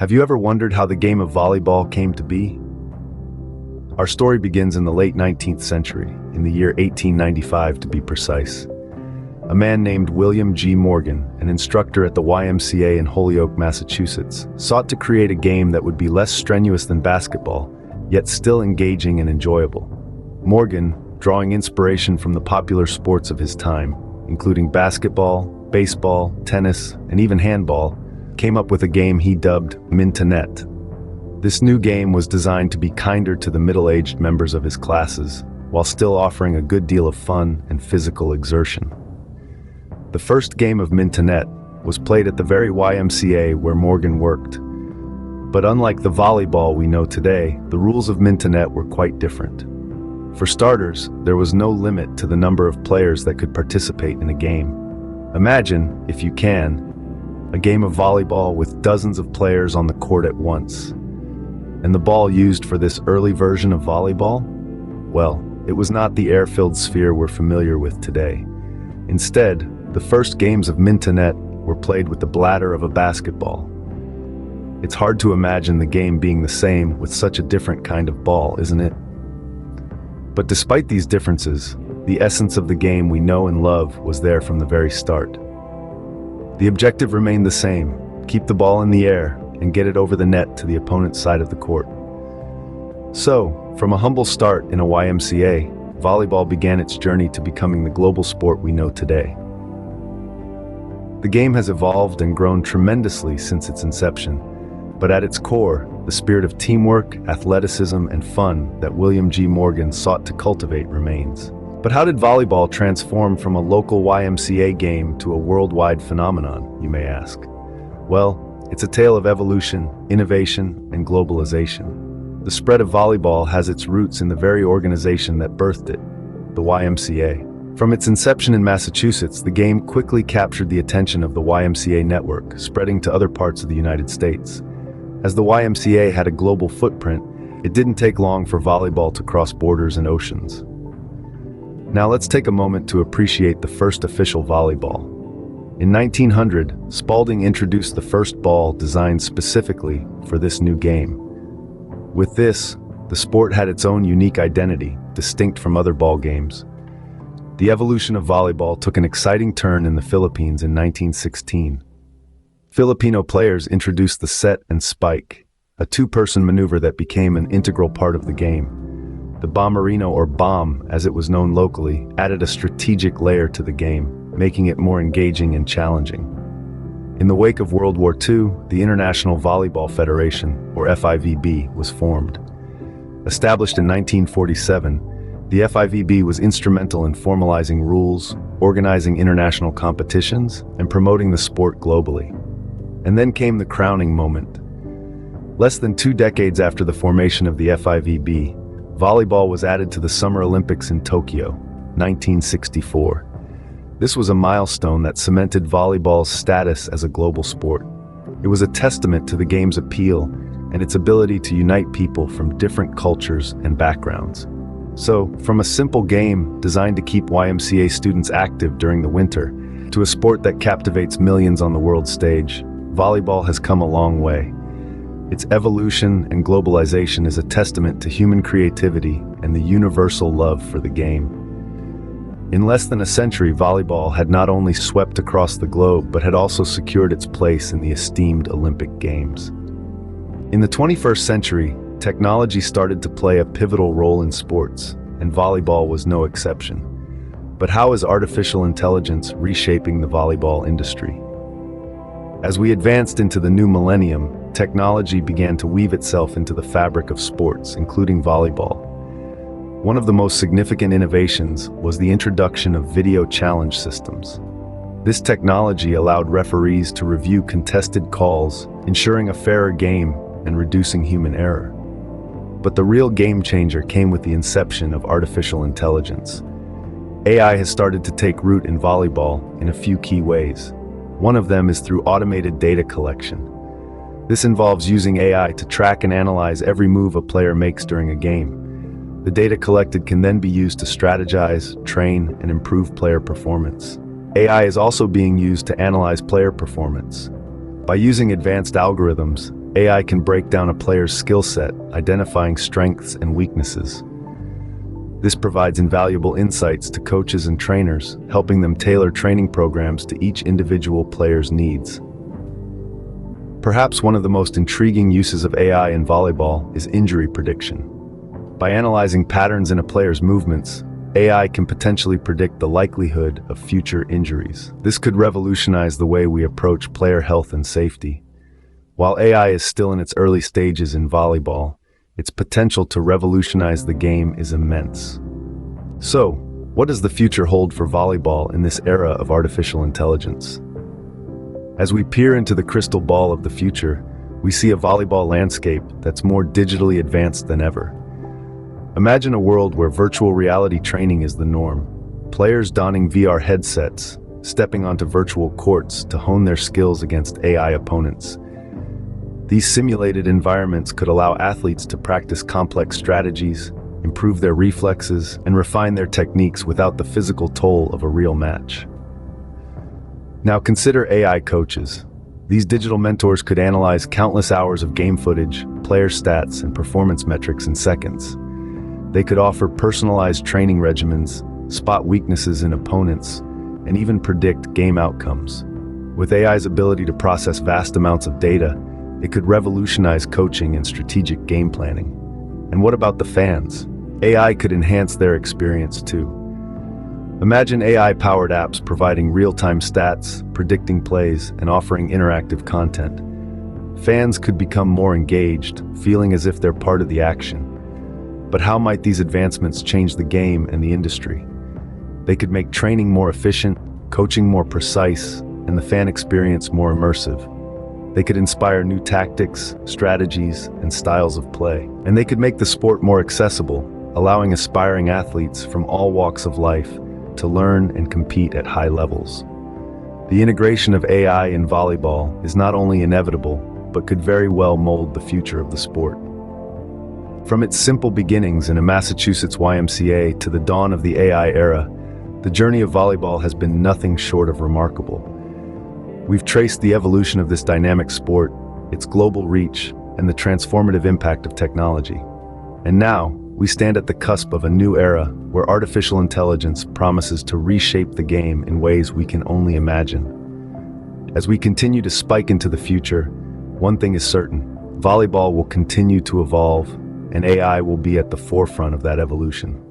Have you ever wondered how the game of volleyball came to be? Our story begins in the late 19th century, in the year 1895 to be precise. A man named William G. Morgan, an instructor at the YMCA in Holyoke, Massachusetts, sought to create a game that would be less strenuous than basketball, yet still engaging and enjoyable. Morgan, drawing inspiration from the popular sports of his time, including basketball, baseball, tennis, and even handball, came up with a game he dubbed Mintonette. This new game was designed to be kinder to the middle-aged members of his classes, while still offering a good deal of fun and physical exertion. The first game of Mintonette was played at the very YMCA where Morgan worked. But unlike the volleyball we know today, the rules of Mintonette were quite different. For starters, there was no limit to the number of players that could participate in a game. Imagine, if you can, a game of volleyball with dozens of players on the court at once. And the ball used for this early version of volleyball? Well, it was not the air-filled sphere we're familiar with today. Instead, the first games of Mintonette were played with the bladder of a basketball. It's hard to imagine the game being the same with such a different kind of ball, isn't it? But despite these differences, the essence of the game we know and love was there from the very start. The objective remained the same: keep the ball in the air and get it over the net to the opponent's side of the court. So, from a humble start in a YMCA, volleyball began its journey to becoming the global sport we know today. The game has evolved and grown tremendously since its inception, but at its core, the spirit of teamwork, athleticism, and fun that William G. Morgan sought to cultivate remains. But how did volleyball transform from a local YMCA game to a worldwide phenomenon, you may ask? Well, it's a tale of evolution, innovation, and globalization. The spread of volleyball has its roots in the very organization that birthed it, the YMCA. From its inception in Massachusetts, the game quickly captured the attention of the YMCA network, spreading to other parts of the United States. As the YMCA had a global footprint, it didn't take long for volleyball to cross borders and oceans. Now let's take a moment to appreciate the first official volleyball. In 1900, Spalding introduced the first ball designed specifically for this new game. With this, the sport had its own unique identity, distinct from other ball games. The evolution of volleyball took an exciting turn in the Philippines in 1916. Filipino players introduced the set and spike, a two-person maneuver that became an integral part of the game. The bomberino, or bomb, as it was known locally, added a strategic layer to the game, making it more engaging and challenging. In the wake of World War II, the International Volleyball Federation, or FIVB, was formed. Established in 1947, the FIVB was instrumental in formalizing rules, organizing international competitions, and promoting the sport globally. And then came the crowning moment. Less than 2 decades after the formation of the FIVB, volleyball was added to the Summer Olympics in Tokyo, 1964. This was a milestone that cemented volleyball's status as a global sport. It was a testament to the game's appeal and its ability to unite people from different cultures and backgrounds. So, from a simple game designed to keep YMCA students active during the winter, to a sport that captivates millions on the world stage, volleyball has come a long way. Its evolution and globalization is a testament to human creativity and the universal love for the game. In less than a century, volleyball had not only swept across the globe, but had also secured its place in the esteemed Olympic Games. In the 21st century, technology started to play a pivotal role in sports, and volleyball was no exception. But how is artificial intelligence reshaping the volleyball industry? As we advanced into the new millennium, technology began to weave itself into the fabric of sports, including volleyball. One of the most significant innovations was the introduction of video challenge systems. This technology allowed referees to review contested calls, ensuring a fairer game and reducing human error. But the real game changer came with the inception of artificial intelligence. AI has started to take root in volleyball in a few key ways. One of them is through automated data collection. This involves using AI to track and analyze every move a player makes during a game. The data collected can then be used to strategize, train, and improve player performance. AI is also being used to analyze player performance. By using advanced algorithms, AI can break down a player's skill set, identifying strengths and weaknesses. This provides invaluable insights to coaches and trainers, helping them tailor training programs to each individual player's needs. Perhaps one of the most intriguing uses of AI in volleyball is injury prediction. By analyzing patterns in a player's movements, AI can potentially predict the likelihood of future injuries. This could revolutionize the way we approach player health and safety. While AI is still in its early stages in volleyball, its potential to revolutionize the game is immense. So, what does the future hold for volleyball in this era of artificial intelligence? As we peer into the crystal ball of the future, we see a volleyball landscape that's more digitally advanced than ever. Imagine a world where virtual reality training is the norm. Players donning VR headsets, stepping onto virtual courts to hone their skills against AI opponents. These simulated environments could allow athletes to practice complex strategies, improve their reflexes, and refine their techniques without the physical toll of a real match. Now consider AI coaches. These digital mentors could analyze countless hours of game footage, player stats, and performance metrics in seconds. They could offer personalized training regimens, spot weaknesses in opponents, and even predict game outcomes. With AI's ability to process vast amounts of data, it could revolutionize coaching and strategic game planning. And what about the fans? AI could enhance their experience too. Imagine AI-powered apps providing real-time stats, predicting plays, and offering interactive content. Fans could become more engaged, feeling as if they're part of the action. But how might these advancements change the game and the industry? They could make training more efficient, coaching more precise, and the fan experience more immersive. They could inspire new tactics, strategies, and styles of play. And they could make the sport more accessible, allowing aspiring athletes from all walks of life to learn and compete at high levels. The integration of AI in volleyball is not only inevitable, but could very well mold the future of the sport. From its simple beginnings in a Massachusetts YMCA to the dawn of the AI era, the journey of volleyball has been nothing short of remarkable. We've traced the evolution of this dynamic sport, its global reach, and the transformative impact of technology. And now, we stand at the cusp of a new era where artificial intelligence promises to reshape the game in ways we can only imagine. As we continue to spike into the future, one thing is certain: volleyball will continue to evolve, and AI will be at the forefront of that evolution.